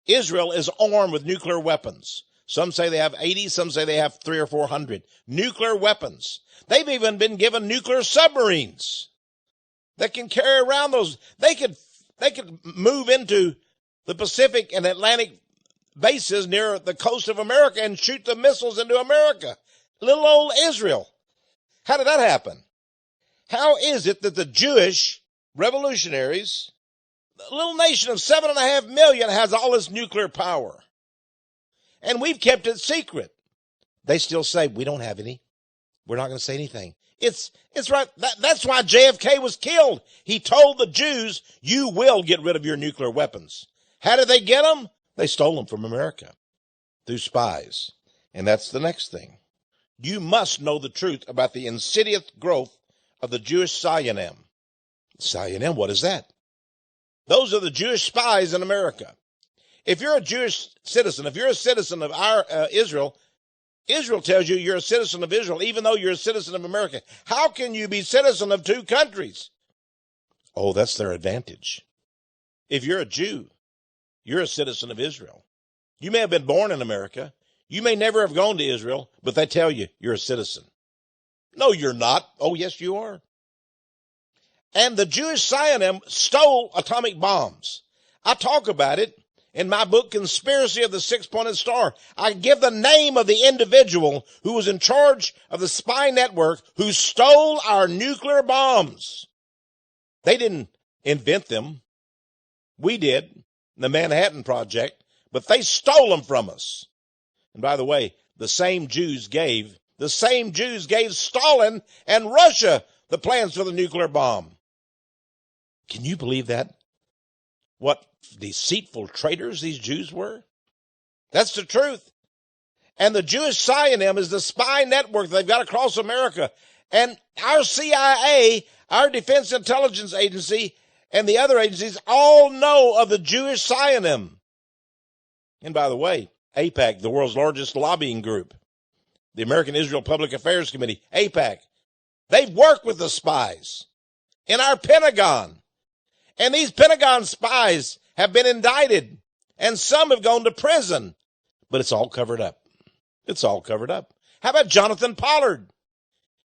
Israel is armed with nuclear weapons. Some say they have 80, some say they have 300 or 400 nuclear weapons. They've even been given nuclear submarines that can carry around those. They could move into the Pacific and Atlantic bases near the coast of America and shoot the missiles into America. Little old Israel. How did that happen? How is it that the Jewish revolutionaries, a little nation of 7.5 million, has all this nuclear power? And we've kept it secret. They still say, we don't have any. We're not going to say anything. It's right. That's why JFK was killed. He told the Jews, you will get rid of your nuclear weapons. How did they get them? They stole them from America through spies. And that's the next thing. You must know the truth about the insidious growth of the Jewish Zionim. Zionim, what is that? Those are the Jewish spies in America. If you're a Jewish citizen, if you're a citizen of our Israel, Israel tells you you're a citizen of Israel, even though you're a citizen of America. How can you be citizen of two countries? Oh, that's their advantage. If you're a Jew, you're a citizen of Israel. You may have been born in America. You may never have gone to Israel, but they tell you you're a citizen. No, you're not. Oh, yes, you are. And the Jewish Zionism stole atomic bombs. I talk about it in my book, Conspiracy of the Six-Pointed Star. I give the name of the individual who was in charge of the spy network who stole our nuclear bombs. They didn't invent them. We did, the Manhattan Project, but they stole them from us. And by the way, the same Jews gave Stalin and Russia the plans for the nuclear bomb. Can you believe that? What deceitful traitors these Jews were? That's the truth. And the Jewish Zionism is the spy network they've got across America. And our CIA, our Defense Intelligence Agency, and the other agencies all know of the Jewish Zionism. And by the way, AIPAC, the world's largest lobbying group, the American Israel Public Affairs Committee, AIPAC, they've worked with the spies in our Pentagon. And these Pentagon spies have been indicted, and some have gone to prison. But it's all covered up. It's all covered up. How about Jonathan Pollard?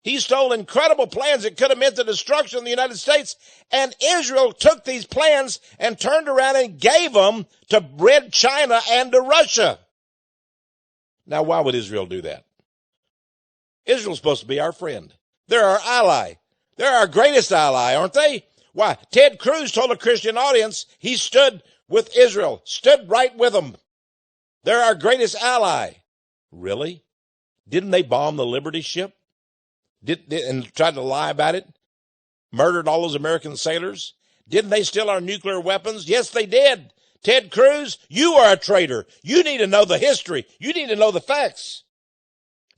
He stole incredible plans that could have meant the destruction of the United States, and Israel took these plans and turned around and gave them to Red China and to Russia. Now, why would Israel do that? Israel's supposed to be our friend. They're our ally. They're our greatest ally, aren't they? Why? Ted Cruz told a Christian audience he stood with Israel, stood right with them. They're our greatest ally. Really? Didn't they bomb the Liberty ship? And tried to lie about it? Murdered all those American sailors? Didn't they steal our nuclear weapons? Yes, they did. Ted Cruz, you are a traitor. You need to know the history. You need to know the facts.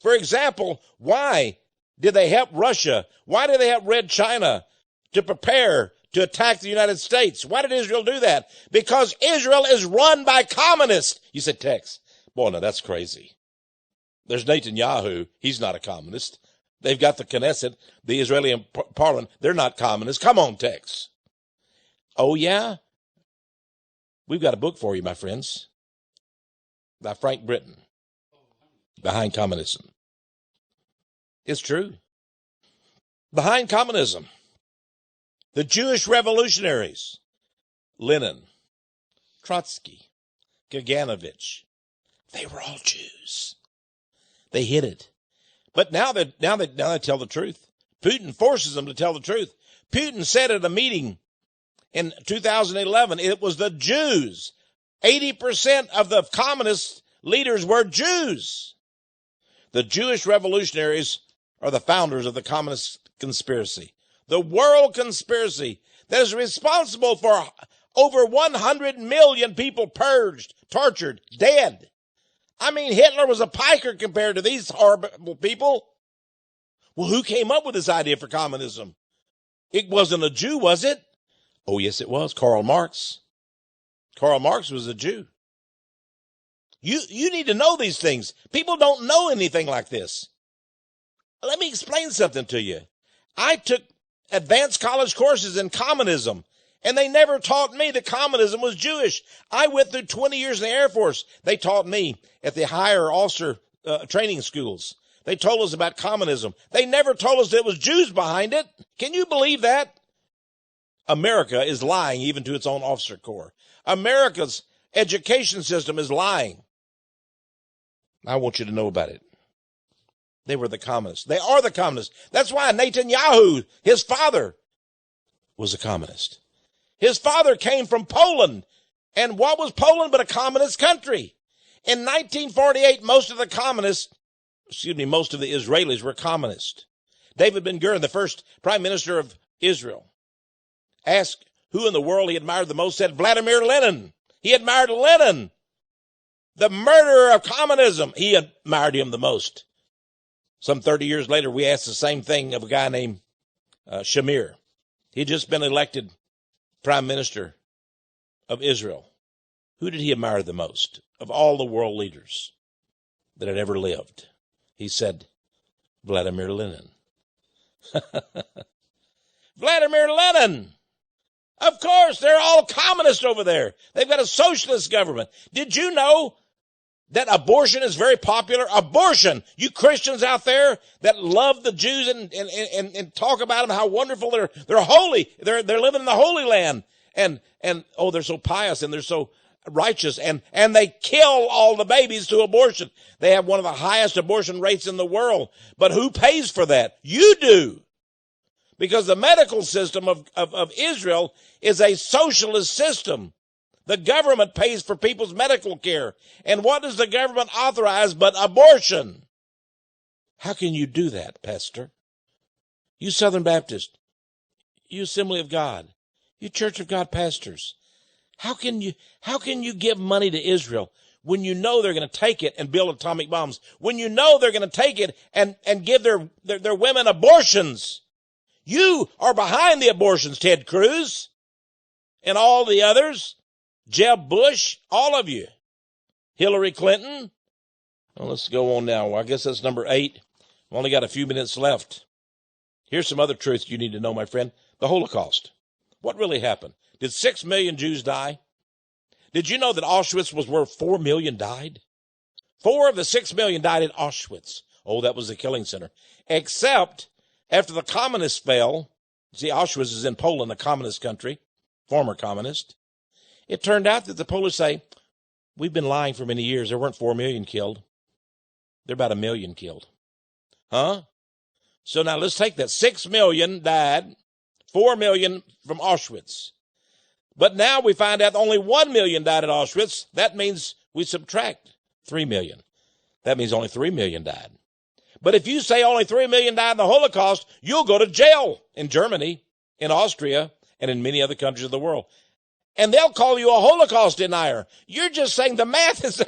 For example, why did they help Russia? Why did they help Red China to prepare to attack the United States? Why did Israel do that? Because Israel is run by communists. You said, Texe, boy, no, that's crazy. There's Netanyahu. He's not a communist. They've got the Knesset, the Israeli parliament. They're not communists. Come on, Texe. Oh, yeah? We've got a book for you, my friends, by Frank Britton, Behind Communism. It's true. Behind communism, the Jewish revolutionaries, Lenin, Trotsky, Kaganovich, they were all Jews. They hid it. But now they tell the truth. Putin forces them to tell the truth. Putin said at a meeting in 2011, it was the Jews. 80% of the communist leaders were Jews. The Jewish revolutionaries are the founders of the communist conspiracy, the world conspiracy that is responsible for over 100 million people purged, tortured, dead. I mean, Hitler was a piker compared to these horrible people. Well, who came up with this idea for communism? It wasn't a Jew, was it? Oh, yes, it was. Karl Marx. Karl Marx was a Jew. You need to know these things. People don't know anything like this. Let me explain something to you. I took advanced college courses in communism, and they never taught me that communism was Jewish. I went through 20 years in the Air Force. They taught me at the higher officer training schools. They told us about communism. They never told us there was Jews behind it. Can you believe that? America is lying even to its own officer corps. America's education system is lying. I want you to know about it. They were the communists. They are the communists. That's why Netanyahu, his father, was a communist. His father came from Poland. And what was Poland but a communist country? In 1948, most of the Israelis were communist. David Ben-Gurion, the first prime minister of Israel, asked who in the world he admired the most, said Vladimir Lenin. He admired Lenin, the murderer of communism. He admired him the most. Some 30 years later, we asked the same thing of a guy named Shamir. He'd just been elected prime minister of Israel. Who did he admire the most of all the world leaders that had ever lived? He said, Vladimir Lenin. Vladimir Lenin. Of course, they're all communist over there. They've got a socialist government. Did you know that abortion is very popular? Abortion. You Christians out there that love the Jews and talk about them, how wonderful they're holy. They're living in the Holy Land. And oh, they're so pious and they're so righteous. And they kill all the babies to abortion. They have one of the highest abortion rates in the world. But who pays for that? You do. Because the medical system of Israel is a socialist system. The government pays for people's medical care. And what does the government authorize but abortion? How can you do that, Pastor? You Southern Baptist, you Assembly of God, you Church of God pastors, how can you give money to Israel when you know they're going to take it and build atomic bombs? When you know they're going to take it and give their women abortions? You are behind the abortions, Ted Cruz, and all the others. Jeb Bush, all of you. Hillary Clinton. Well, let's go on now. Well, I guess that's number 8. We've only got a few minutes left. Here's some other truths you need to know, my friend. The Holocaust. What really happened? Did 6 million Jews die? Did you know that Auschwitz was where 4 million died? 4 of the 6 million died at Auschwitz. Oh, that was the killing center. Except after the communists fell. See, Auschwitz is in Poland, a communist country, former communist. It turned out that the Polish say, we've been lying for many years. There weren't 4 million killed. There are about 1 million killed. Huh? So now let's take that. 6 million died, 4 million from Auschwitz. But now we find out only 1 million died at Auschwitz. That means we subtract 3 million. That means only 3 million died. But if you say only 3 million died in the Holocaust, you'll go to jail in Germany, in Austria, and in many other countries of the world. And they'll call you a Holocaust denier. You're just saying the math is,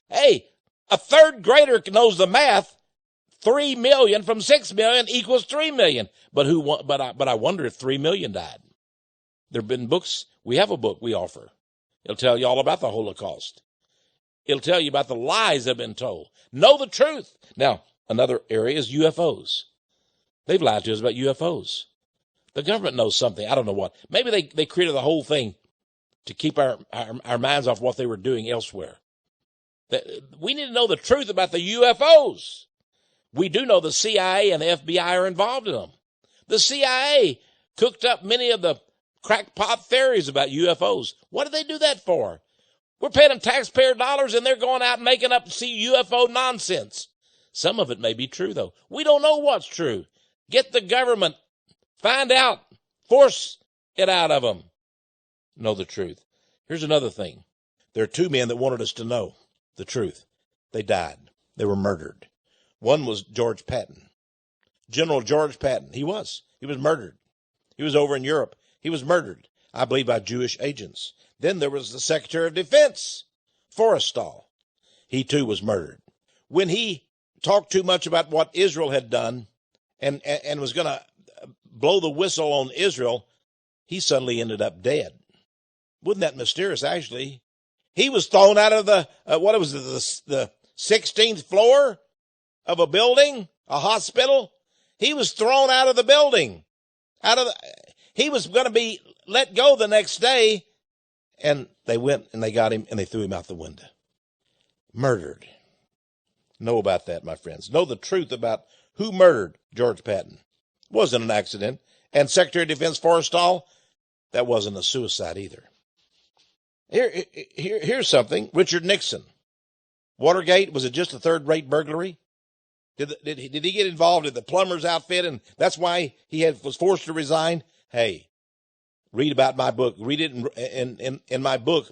hey, a third grader knows the math. 3 million from 6 million equals 3 million. But I wonder if 3 million died. There have been books. We have a book we offer. It'll tell you all about the Holocaust. It'll tell you about the lies that have been told. Know the truth. Now, another area is UFOs. They've lied to us about UFOs. The government knows something. I don't know what. Maybe they created the whole thing to keep our minds off what they were doing elsewhere. We need to know the truth about the UFOs. We do know the CIA and the FBI are involved in them. The CIA cooked up many of the crackpot theories about UFOs. What did they do that for? We're paying them taxpayer dollars and they're going out and making up UFO nonsense. Some of it may be true, though. We don't know what's true. Get the government. Find out. Force it out of them. Know the truth. Here's another thing. There are 2 men that wanted us to know the truth. They died. They were murdered. One was George Patton. General George Patton. He was murdered. He was over in Europe. He was murdered, I believe, by Jewish agents. Then there was the Secretary of Defense, Forrestal. He too was murdered. When he talked too much about what Israel had done and was going to blow the whistle on Israel, he suddenly ended up dead. Wasn't that mysterious, actually? He was thrown out of the 16th floor of a building, a hospital. He was thrown out of the building. He was going to be let go the next day, and they went and they got him and they threw him out the window. Murdered. Know about that, my friends. Know the truth about who murdered George Patton. It wasn't an accident. And Secretary of Defense Forrestal, that wasn't a suicide either. Here's something. Richard Nixon. Watergate, was it just a third-rate burglary? Did he get involved in the plumber's outfit and that's why he was forced to resign? Hey, read about my book. Read it in my book,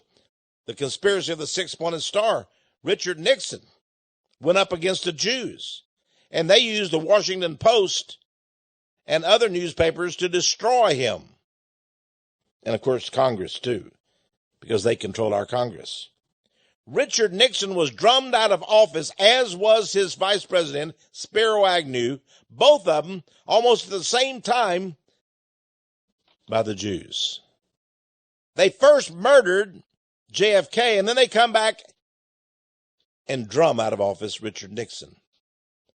The Conspiracy of the Six-Pointed Star. Richard Nixon went up against the Jews, and they used the Washington Post and other newspapers to destroy him. And, of course, Congress, too, because they control our Congress. Richard Nixon was drummed out of office, as was his vice president, Spiro Agnew, both of them almost at the same time by the Jews. They first murdered JFK, and then they come back and drum out of office Richard Nixon.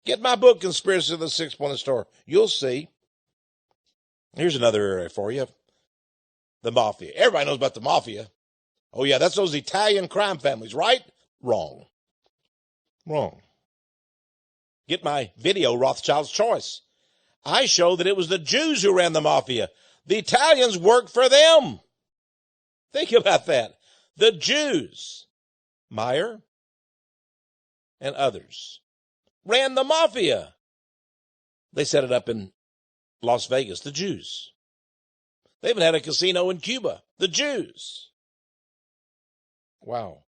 Get my book, Conspiracy of the Six-Pointed Star. You'll see. Here's another area for you. The mafia. Everybody knows about the mafia. Oh, yeah, that's those Italian crime families, right? Wrong. Wrong. Get my video, Rothschild's Choice. I show that it was the Jews who ran the mafia. The Italians worked for them. Think about that. The Jews, Meyer and others, ran the mafia. They set it up in Las Vegas, the Jews. They even had a casino in Cuba, the Jews. Wow.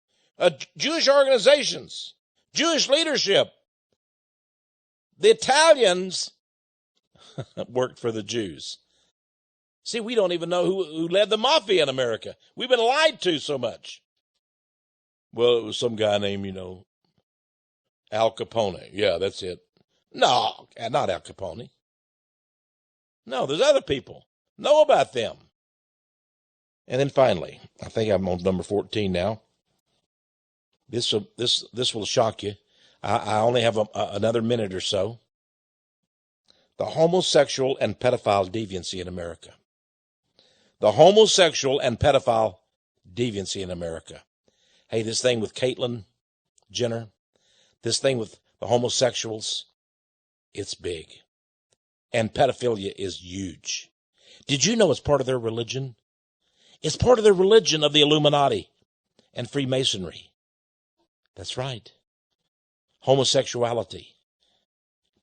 Jewish organizations, Jewish leadership. The Italians worked for the Jews. See, we don't even know who led the mafia in America. We've been lied to so much. Well, it was some guy named, Al Capone. Yeah, that's it. No, not Al Capone. No, there's other people. Know about them. And then finally, I think I'm on number 14 now. This will shock you. I only have another minute or so. The homosexual and pedophile deviancy in America. The homosexual and pedophile deviancy in America. Hey, this thing with Caitlyn Jenner, this thing with the homosexuals, it's big. And pedophilia is huge. Did you know it's part of their religion? It's part of their religion of the Illuminati and Freemasonry. That's right. Homosexuality,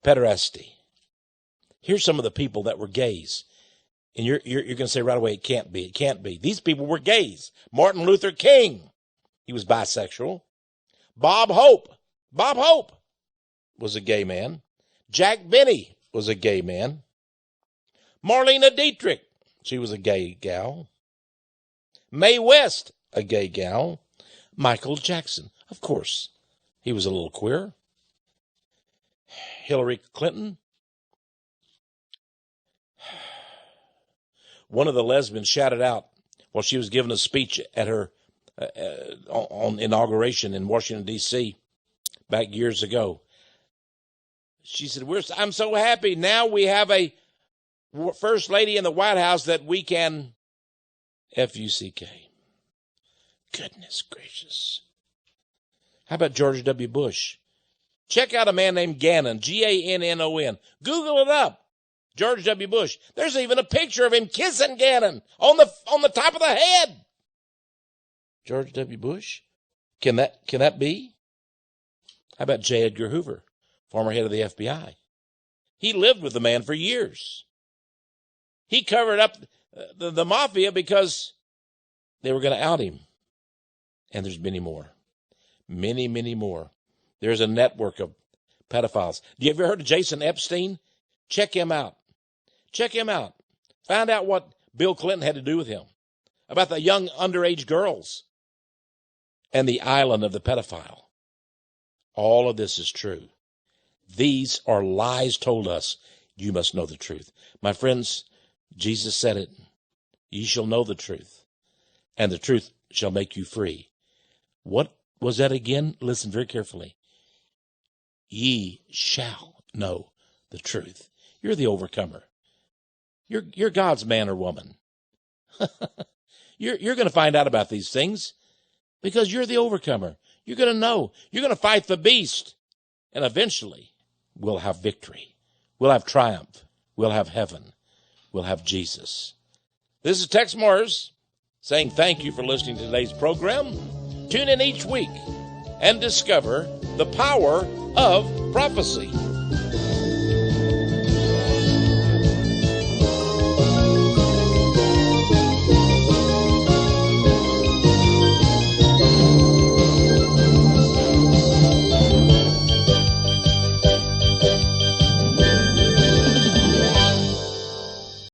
pederasty. Here's some of the people that were gays. And you're going to say right away, it can't be. It can't be. These people were gays. Martin Luther King, he was bisexual. Bob Hope was a gay man. Jack Benny was a gay man. Marlena Dietrich, she was a gay gal. Mae West, a gay gal. Michael Jackson, of course, he was a little queer. Hillary Clinton. One of the lesbians shouted out while she was giving a speech at her on inauguration in Washington, D.C. back years ago. She said, I'm so happy. Now we have a first lady in the White House that we can F-U-C-K. Goodness gracious. How about George W. Bush? Check out a man named Gannon, Gannon. Google it up. George W. Bush. There's even a picture of him kissing Gannon on the top of the head. George W. Bush? Can that be? How about J. Edgar Hoover, former head of the FBI? He lived with the man for years. He covered up the mafia because they were going to out him. And there's many more. Many, many more. There's a network of pedophiles. You ever heard of Jason Epstein? Check him out. Check him out. Find out what Bill Clinton had to do with him. About the young underage girls. And the island of the pedophile. All of this is true. These are lies told us. You must know the truth. My friends, Jesus said it. Ye shall know the truth. And the truth shall make you free. What was that again? Listen very carefully. Ye shall know the truth. You're the overcomer. You're God's man or woman. You're going to find out about these things because you're the overcomer. You're going to know. You're going to fight the beast. And eventually, we'll have victory. We'll have triumph. We'll have heaven. We'll have Jesus. This is Tex Mars saying thank you for listening to today's program. Tune in each week and discover the power of prophecy.